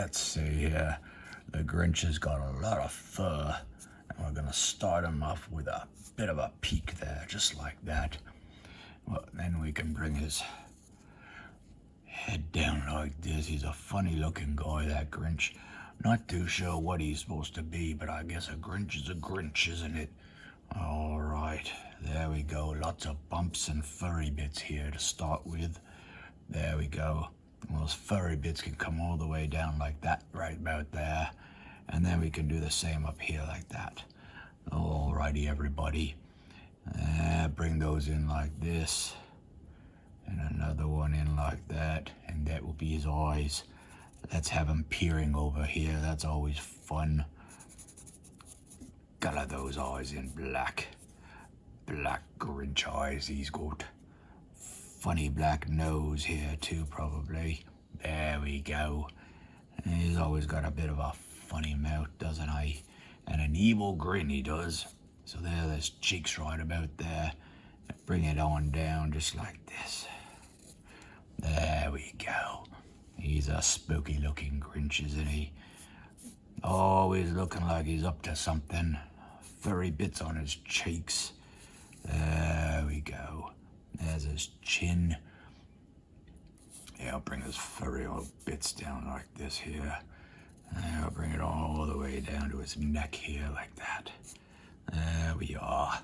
let's see here. The Grinch has got a lot of fur, and we're gonna start him off with a bit of a peak there, just like that. Well, then we can bring his head down like this. He's a funny looking guy, that Grinch. Not too sure what he's supposed to be, but I guess a Grinch is a Grinch, isn't it? All right, there we go. Lots of bumps and furry bits here to start with. There we go. Those furry bits can come all the way down like that, right about there. And then we can do the same up here like that. Alrighty, everybody. Bring those in like this. And another one in like that. And that will be his eyes. Let's have him peering over here. That's always fun. Color those eyes in black. Black Grinch eyes he's got. Funny black nose here too, probably. There we go. And he's always got a bit of a funny mouth, doesn't he? And an evil grin he does. So there's his cheeks right about there. Bring it on down just like this. There we go. He's a spooky looking Grinch, isn't he? Always looking like he's up to something. Furry bits on his cheeks. There we go. There's his chin. Yeah, I'll bring his furry old bits down like this here. And I'll bring it all the way down to his neck here like that. There we are.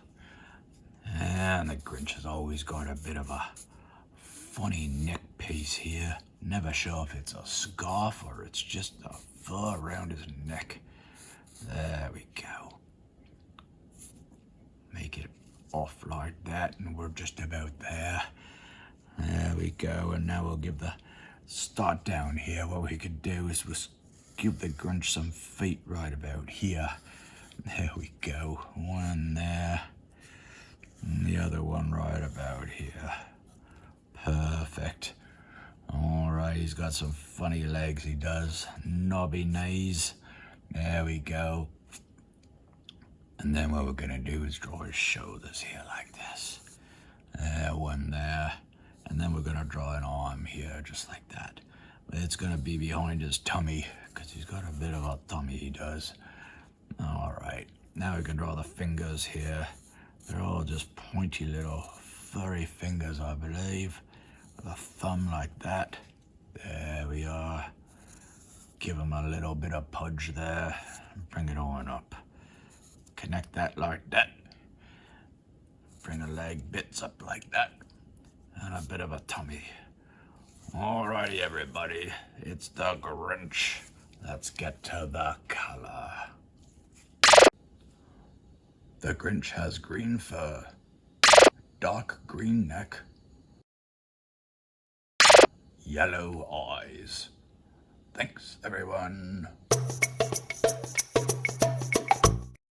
And the Grinch has always got a bit of a funny neck piece here. Never sure if it's a scarf or it's just the fur around his neck. There we go. Make it off like that, and we're just about there. There we go. And now we'll give the start down here. What we could do is we'll give the Grinch some feet right about here. There we go. One there, and the other one right about here. Perfect. All right, he's got some funny legs, he does. Knobby knees. There we go. And then what we're gonna do is draw his shoulders here like this. One there. And then we're gonna draw an arm here, just like that. But it's gonna be behind his tummy, because he's got a bit of a tummy, he does. All right, now we can draw the fingers here. They're all just pointy little furry fingers, I believe. With a thumb like that. There we are. Give him a little bit of pudge there. Bring it on up. Connect that like that. Bring the leg bits up like that. And a bit of a tummy. Alrighty, everybody. It's the Grinch. Let's get to the color. The Grinch has green fur, dark green neck, yellow eyes. Thanks, everyone.